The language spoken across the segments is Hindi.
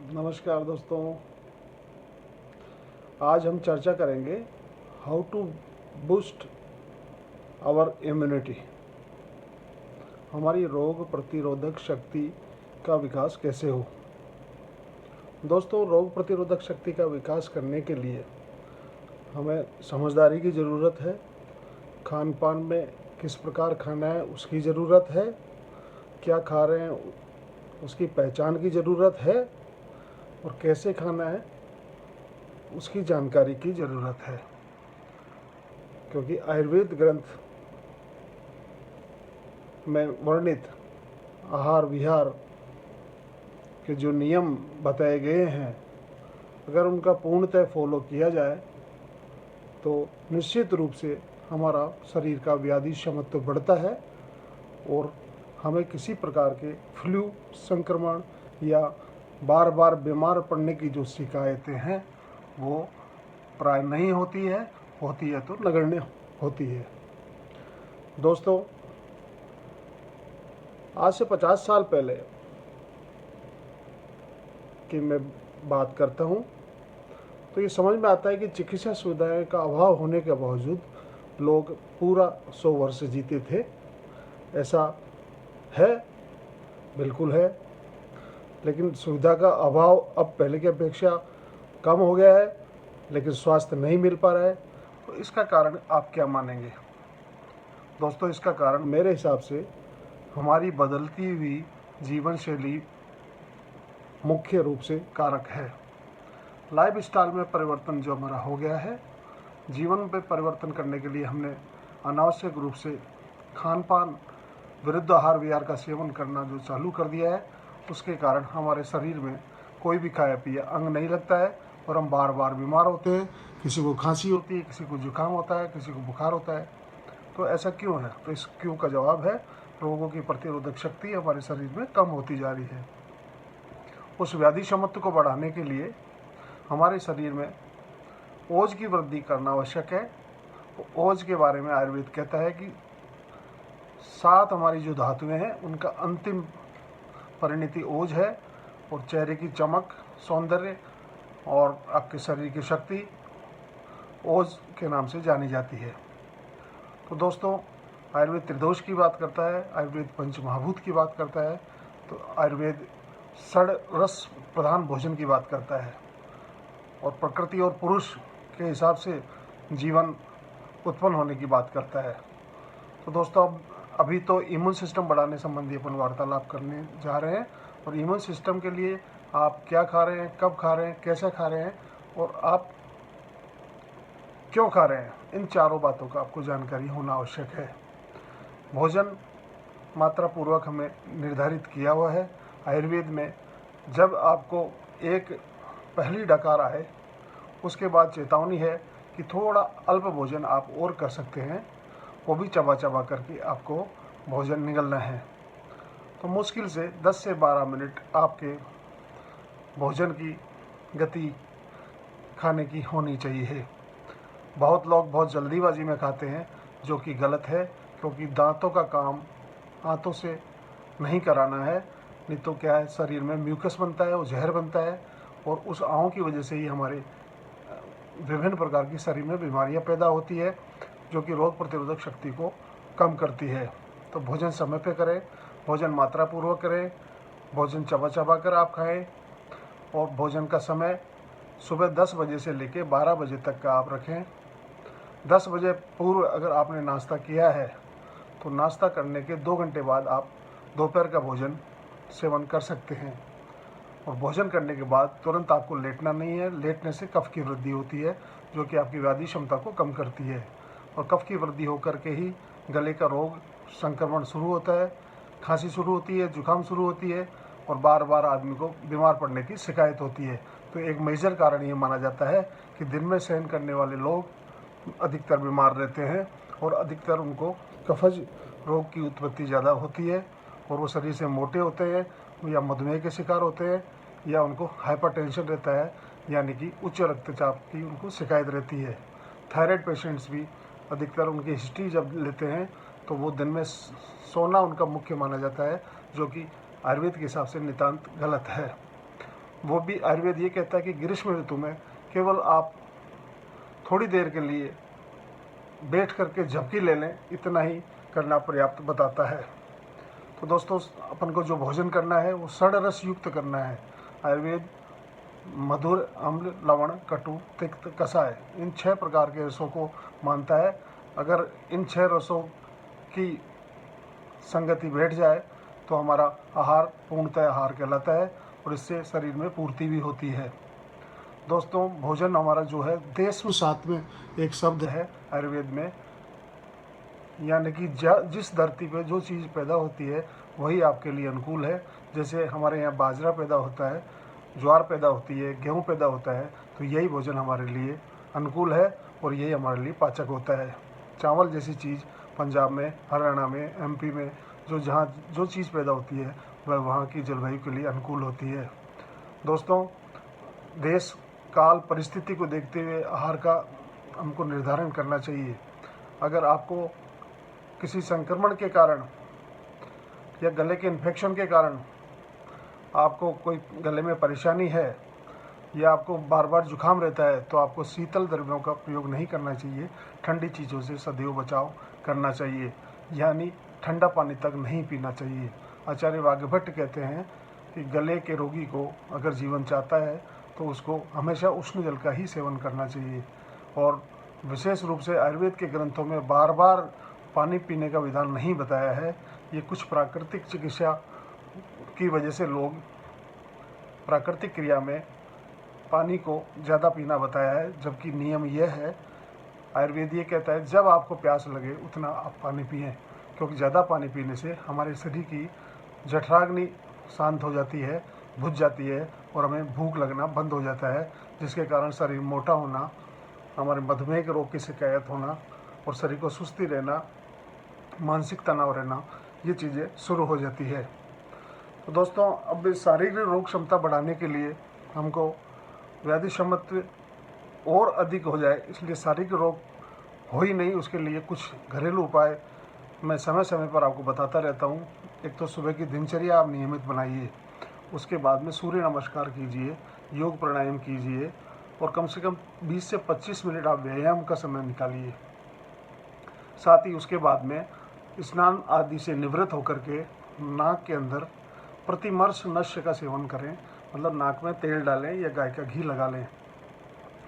नमस्कार दोस्तों। आज हम चर्चा करेंगे how to boost our immunity. हमारी रोग प्रतिरोधक शक्ति का विकास कैसे हो। दोस्तों, रोग प्रतिरोधक शक्ति का विकास करने के लिए हमें समझदारी की ज़रूरत है। खान पान में किस प्रकार खाना है उसकी ज़रूरत है। क्या खा रहे हैं उसकी पहचान की ज़रूरत है और कैसे खाना है उसकी जानकारी की ज़रूरत है, क्योंकि आयुर्वेद ग्रंथ में वर्णित आहार विहार के जो नियम बताए गए हैं, अगर उनका पूर्णतः फॉलो किया जाए तो निश्चित रूप से हमारा शरीर का व्याधि क्षमत्व बढ़ता है और हमें किसी प्रकार के फ्लू संक्रमण या बार बार बीमार पड़ने की जो शिकायतें हैं वो प्राय नहीं होती है, होती है तो नगण्य होती है। दोस्तों, आज से 50 साल पहले की मैं बात करता हूँ तो ये समझ में आता है कि चिकित्सा सुविधाएं का अभाव होने के बावजूद लोग पूरा 100 वर्ष जीते थे। ऐसा है, बिल्कुल है, लेकिन सुविधा का अभाव अब पहले की अपेक्षा कम हो गया है, लेकिन स्वास्थ्य नहीं मिल पा रहा है। तो इसका कारण आप क्या मानेंगे? दोस्तों, इसका कारण मेरे हिसाब से हमारी बदलती हुई जीवन शैली मुख्य रूप से कारक है। लाइफ स्टाइल में परिवर्तन जो हमारा हो गया है, जीवन में परिवर्तन करने के लिए हमने अनावश्यक रूप से खान पान विरुद्ध आहार विहार का सेवन करना जो चालू कर दिया है, उसके कारण हमारे शरीर में कोई भी खाया पिया अंग नहीं लगता है और हम बार बार बीमार होते हैं। किसी को खांसी होती है, किसी को जुकाम होता है, किसी को बुखार होता है। तो ऐसा क्यों है? तो इस क्यों का जवाब है रोगों की प्रतिरोधक शक्ति हमारे शरीर में कम होती जा रही है। उस व्याधि क्षमत्व को बढ़ाने के लिए हमारे शरीर में ओज की वृद्धि करना आवश्यक है। ओज के बारे में आयुर्वेद कहता है कि 7 हमारी जो धातुएं हैं उनका अंतिम परिणति ओज है और चेहरे की चमक, सौंदर्य और आपके शरीर की शक्ति ओज के नाम से जानी जाती है। तो दोस्तों, आयुर्वेद त्रिदोष की बात करता है, आयुर्वेद पंचमहाभूत की बात करता है, तो आयुर्वेद षड रस प्रधान भोजन की बात करता है और प्रकृति और पुरुष के हिसाब से जीवन उत्पन्न होने की बात करता है। तो दोस्तों, अभी तो इम्यून सिस्टम बढ़ाने संबंधी अपन वार्तालाप करने जा रहे हैं और इम्यून सिस्टम के लिए आप क्या खा रहे हैं, कब खा रहे हैं, कैसे खा रहे हैं और आप क्यों खा रहे हैं, इन चारों बातों का आपको जानकारी होना आवश्यक है। भोजन मात्रा पूर्वक हमें निर्धारित किया हुआ है। आयुर्वेद में जब आपको एक पहली डकार आए उसके बाद चेतावनी है कि थोड़ा अल्प भोजन आप और कर सकते हैं, वो भी चबा चबा करके आपको भोजन निगलना है। तो मुश्किल से 10 से 12 मिनट आपके भोजन की गति खाने की होनी चाहिए। बहुत लोग बहुत जल्दीबाजी में खाते हैं, जो कि गलत है, क्योंकि दांतों का काम हाथों से नहीं कराना है। नहीं तो क्या है, शरीर में म्यूकस बनता है, वो जहर बनता है और उस आहों की वजह से ही हमारे विभिन्न प्रकार की शरीर में बीमारियां पैदा होती है, जो कि रोग प्रतिरोधक शक्ति को कम करती है। तो भोजन समय पे करें, भोजन मात्रा पूर्वक करें, भोजन चबा चबा कर आप खाएं और भोजन का समय सुबह 10 बजे से लेकर 12 बजे तक का आप रखें। 10 बजे पूर्व अगर आपने नाश्ता किया है तो नाश्ता करने के 2 घंटे बाद आप दोपहर का भोजन सेवन कर सकते हैं। और भोजन करने के बाद तुरंत आपको लेटना नहीं है। लेटने से कफ की वृद्धि होती है, जो कि आपकी व्याधि क्षमता को कम करती है और कफ की वृद्धि होकर के ही गले का रोग संक्रमण शुरू होता है, खांसी शुरू होती है, जुकाम शुरू होती है और बार बार आदमी को बीमार पड़ने की शिकायत होती है। तो एक मेजर कारण ये माना जाता है कि दिन में सेवन करने वाले लोग अधिकतर बीमार रहते हैं और अधिकतर उनको कफज रोग की उत्पत्ति ज़्यादा होती है और वो शरीर से मोटे होते हैं या मधुमेह के शिकार होते हैं या उनको हाइपरटेंशन रहता है, यानी कि उच्च रक्तचाप की उनको शिकायत रहती है। थायराइड पेशेंट्स भी अधिकतर उनकी हिस्ट्री जब लेते हैं तो वो दिन में सोना उनका मुख्य माना जाता है, जो कि आयुर्वेद के हिसाब से नितांत गलत है। वो भी आयुर्वेद ये कहता है कि ग्रीष्म ऋतु में केवल आप थोड़ी देर के लिए बैठ करके झपकी ले लें, इतना ही करना पर्याप्त बताता है। तो दोस्तों, अपन को जो भोजन करना है वो षड्रस युक्त करना है। आयुर्वेद मधुर, अम्ल, लवण, कटु, तिक्त, कषाय, इन 6 प्रकार के रसों को मानता है। अगर इन 6 रसों की संगति बैठ जाए तो हमारा आहार पूर्णतः आहार कहलाता है और इससे शरीर में पूर्ति भी होती है। दोस्तों, भोजन हमारा जो है देश में साथ में एक शब्द है आयुर्वेद में, यानी कि जिस धरती पे जो चीज़ पैदा होती है वही आपके लिए अनुकूल है। जैसे हमारे यहाँ बाजरा पैदा होता है, ज्वार पैदा होती है, गेहूँ पैदा होता है, तो यही भोजन हमारे लिए अनुकूल है और यही हमारे लिए पाचक होता है। चावल जैसी चीज़ पंजाब में, हरियाणा में, एमपी में जहाँ जो चीज़ पैदा होती है वह वहाँ की जलवायु के लिए अनुकूल होती है। दोस्तों, देश काल परिस्थिति को देखते हुए आहार का हमको निर्धारण करना चाहिए। अगर आपको किसी संक्रमण के कारण या गले के इन्फेक्शन के कारण आपको कोई गले में परेशानी है या आपको बार बार जुकाम रहता है तो आपको शीतल द्रव्यों का प्रयोग नहीं करना चाहिए। ठंडी चीज़ों से सदैव बचाव करना चाहिए, यानी ठंडा पानी तक नहीं पीना चाहिए। आचार्य वाग्भट्ट कहते हैं कि गले के रोगी को अगर जीवन चाहता है तो उसको हमेशा उष्ण जल का ही सेवन करना चाहिए। और विशेष रूप से आयुर्वेद के ग्रंथों में बार बार पानी पीने का विधान नहीं बताया है। ये कुछ प्राकृतिक चिकित्सा की वजह से लोग प्राकृतिक क्रिया में पानी को ज़्यादा पीना बताया है, जबकि नियम यह है, आयुर्वेद ये कहता है जब आपको प्यास लगे उतना आप पानी पिएं, क्योंकि ज़्यादा पानी पीने से हमारे शरीर की जठराग्नि शांत हो जाती है, बुझ जाती है और हमें भूख लगना बंद हो जाता है, जिसके कारण शरीर मोटा होना, हमारे मधुमेह के रोग की शिकायत होना और शरीर को सुस्ती रहना, मानसिक तनाव रहना, ये चीज़ें शुरू हो जाती है। तो दोस्तों, अब शारीरिक रोग क्षमता बढ़ाने के लिए हमको व्याधि क्षमत्व और अधिक हो जाए, इसलिए शारीरिक रोग हो ही नहीं, उसके लिए कुछ घरेलू उपाय मैं समय समय पर आपको बताता रहता हूँ। एक तो सुबह की दिनचर्या आप नियमित बनाइए, उसके बाद में सूर्य नमस्कार कीजिए, योग प्राणायाम कीजिए और कम से कम 20 से 25 मिनट आप व्यायाम का समय निकालिए। साथ ही उसके बाद में स्नान आदि से निवृत्त होकर के नाक के अंदर प्रतिमर्श नश्य का सेवन करें, मतलब नाक में तेल डालें या गाय का घी लगा लें।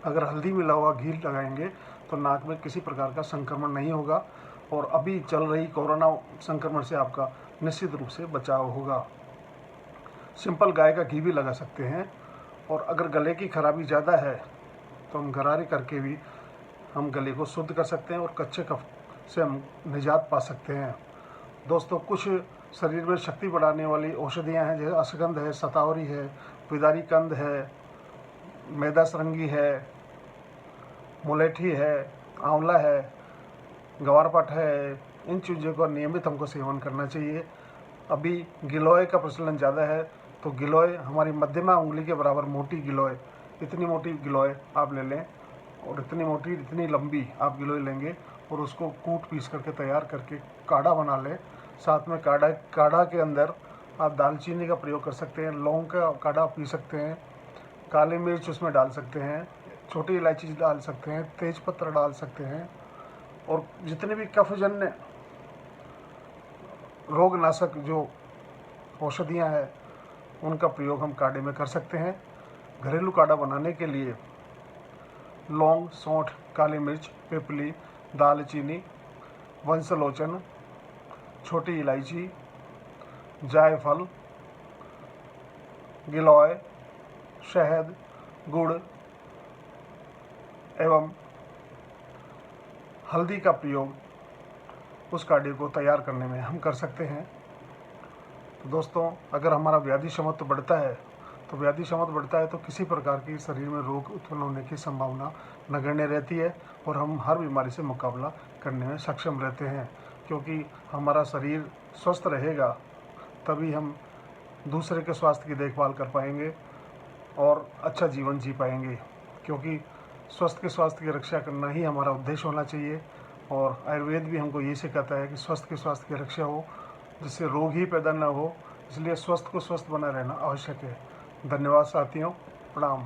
अगर हल्दी मिला हुआ घी लगाएंगे तो नाक में किसी प्रकार का संक्रमण नहीं होगा और अभी चल रही कोरोना संक्रमण से आपका निश्चित रूप से बचाव होगा। सिंपल गाय का घी भी लगा सकते हैं और अगर गले की खराबी ज़्यादा है तो हम गरारे करके भी हम गले को शुद्ध कर सकते हैं और कच्चे कफ से हम निजात पा सकते हैं। दोस्तों, कुछ शरीर में शक्ति बढ़ाने वाली औषधियाँ हैं, जैसे अश्वगंध है, शतावरी है, पिदारी कंद है, मैदा सरंगी है, मुलेठी है, आंवला है, ग्वारपाठ है। इन चीज़ों का नियमित हमको सेवन करना चाहिए। अभी गिलोय का प्रचलन ज़्यादा है, तो गिलोय हमारी मध्यमा उंगली के बराबर मोटी गिलोय, इतनी मोटी गिलोय आप ले लें और इतनी मोटी इतनी लंबी आप गिलोय लेंगे और उसको कूट पीस करके तैयार करके काढ़ा बना लें। साथ में काढ़ा के अंदर आप दालचीनी का प्रयोग कर सकते हैं, लौंग का काढ़ा पी सकते हैं, काली मिर्च उसमें डाल सकते हैं, छोटी इलायची डाल सकते हैं, तेज पत्ता डाल सकते हैं और जितने भी कफजन्य रोगनाशक जो औषधियाँ हैं उनका प्रयोग हम काढ़े में कर सकते हैं। घरेलू काढ़ा बनाने के लिए लौंग, सौंठ, काली मिर्च, पिपली, दालचीनी, वंशलोचन, छोटी इलायची, जायफल, गिलोय, शहद, गुड़ एवं हल्दी का प्रयोग उस काढ़े को तैयार करने में हम कर सकते हैं। तो दोस्तों, अगर हमारा व्याधि क्षमत्व बढ़ता है तो किसी प्रकार की शरीर में रोग उत्पन्न होने की संभावना नगण्य रहती है और हम हर बीमारी से मुकाबला करने में सक्षम रहते हैं, क्योंकि हमारा शरीर स्वस्थ रहेगा तभी हम दूसरे के स्वास्थ्य की देखभाल कर पाएंगे और अच्छा जीवन जी पाएंगे, क्योंकि स्वस्थ के स्वास्थ्य की रक्षा करना ही हमारा उद्देश्य होना चाहिए। और आयुर्वेद भी हमको ये सिखाता है कि स्वस्थ के स्वास्थ्य की रक्षा हो, जिससे रोग ही पैदा न हो, इसलिए स्वस्थ को स्वस्थ बना रहना आवश्यक है। धन्यवाद साथियों, प्रणाम।